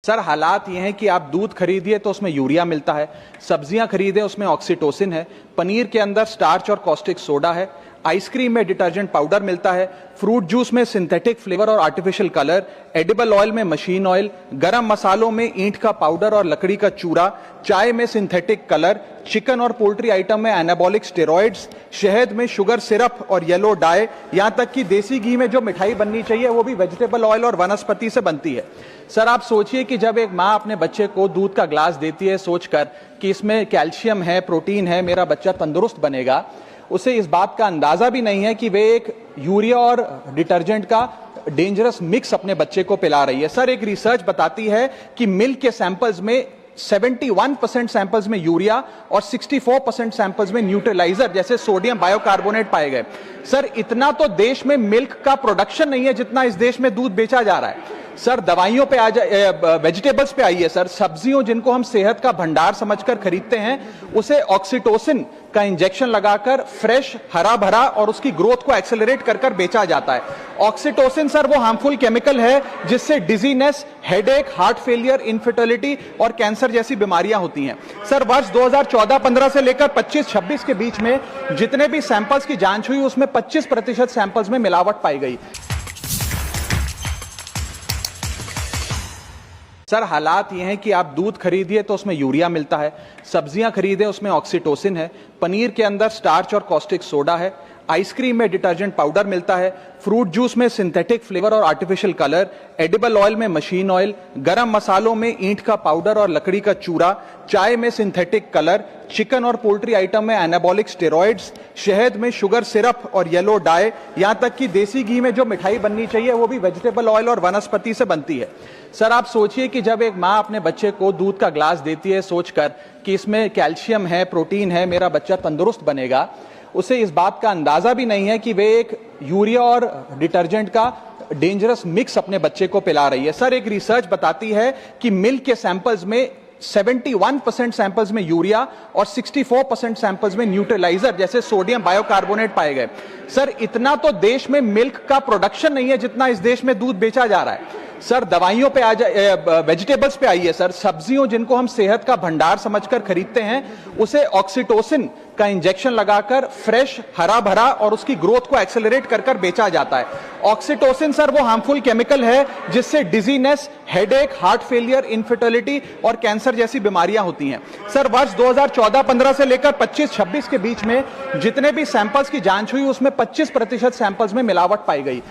Sir हालात ये हैं कि आप दूध खरीदिए तो उसमें यूरिया मिलता है, सब्जियां खरीदें उसमें ऑक्सीटोसिन है, पनीर के अंदर स्टार्च और कॉस्टिक सोडा है, आइसक्रीम में डिटर्जेंट पाउडर मिलता है, फ्रूट जूस में सिंथेटिक फ्लेवर और आर्टिफिशियल कलर, एडिबल ऑयल में मशीन ऑयल, गरम मसालों में ईंट का पाउडर और लकड़ी का चूरा, चाय में सिंथेटिक कलर, चिकन और पोल्ट्री आइटम में एनाबॉलिक स्टेरॉइड्स, शहद में शुगर सिरप और येलो डाई, यहां तक कि देसी घी में जो मिठाई बननी चाहिए वो भी वेजिटेबल ऑयल और वनस्पति से बनती है। सर आप सोचिए कि जब एक माँ अपने बच्चे को दूध का ग्लास देती है सोचकर कि इसमें कैल्शियम है, प्रोटीन है, मेरा बच्चा तंदुरुस्त बनेगा, उसे इस बात का अंदाजा भी नहीं है कि वे एक यूरिया और डिटर्जेंट का डेंजरस मिक्स अपने बच्चे को पिला रही है। सर एक रिसर्च बताती है कि मिल्क के सैंपल्स में 71% सैंपल्स में यूरिया और 64% सैंपल्स में न्यूट्रलाइजर जैसे सोडियम बायोकार्बोनेट पाए गए। सर इतना तो देश में मिल्क का प्रोडक्शन नहीं है जितना इस देश में दूध बेचा जा रहा है। सर दवाइयों पे आ जाए, वेजिटेबल्स पे आइए सर, सब्जियों जिनको हम सेहत का भंडार समझकर खरीदते हैं उसे ऑक्सीटोसिन का इंजेक्शन लगाकर फ्रेश हरा भरा और उसकी ग्रोथ को एक्सेलरेट कर बेचा जाता है। ऑक्सीटोसिन सर वो हार्मफुल केमिकल है जिससे dizziness, headache, heart failure, infertility और कैंसर जैसी बीमारियां होती हैं। सर वर्ष 2014-15 से लेकर 25-26 के बीच में जितने भी सैंपल्स की जांच हुई उसमें 25% सैंपल्स में मिलावट पाई गई। सर हालात ये हैं कि आप दूध खरीदिए तो उसमें यूरिया मिलता है, सब्जियां खरीदें उसमें ऑक्सीटोसिन है, पनीर के अंदर स्टार्च और कॉस्टिक सोडा है, आइसक्रीम में डिटर्जेंट पाउडर मिलता है, फ्रूट जूस में सिंथेटिक फ्लेवर और आर्टिफिशियल कलर, एडिबल ऑयल में मशीन ऑयल, गरम मसालों में ईंट का पाउडर और लकड़ी का चूरा, चाय में सिंथेटिक कलर, चिकन और पोल्ट्री आइटम में एनाबॉलिक स्टेरॉइड्स, शहद में शुगर सिरप और येलो डाई, यहां तक कि देसी घी में जो मिठाई बननी चाहिए वो भी वेजिटेबल ऑयल और वनस्पति से बनती है। सर आप सोचिए कि जब एक माँ अपने बच्चे को दूध का ग्लास देती है सोचकर कि इसमें कैल्शियम है, प्रोटीन है, मेरा बच्चा तंदुरुस्त बनेगा, उसे इस बात का अंदाजा भी नहीं है कि वे एक यूरिया और डिटर्जेंट का डेंजरस मिक्स अपने बच्चे को पिला रही है। सर एक रिसर्च बताती है कि मिल्क के सैंपल्स में 71% सैंपल्स में यूरिया और 64% सैंपल्स में न्यूट्रलाइजर जैसे सोडियम बायोकार्बोनेट पाए गए। सर इतना तो देश में मिल्क का प्रोडक्शन नहीं है जितना इस देश में दूध बेचा जा रहा है। सर दवाइयों पे आ जाए, वेजिटेबल्स पे आइए सर, सब्जियों जिनको हम सेहत का भंडार समझकर खरीदते हैं उसे ऑक्सीटोसिन का इंजेक्शन लगाकर फ्रेश हरा भरा और उसकी ग्रोथ को एक्सेलरेट कर बेचा जाता है। ऑक्सीटोसिन सर वो हार्मफुल केमिकल है जिससे dizziness, headache, heart failure, infertility और कैंसर जैसी बीमारियां होती हैं। सर वर्ष 2014-15 से लेकर 25-26 के बीच में जितने भी सैंपल्स की जांच हुई उसमें 25% सैंपल्स में मिलावट पाई गई।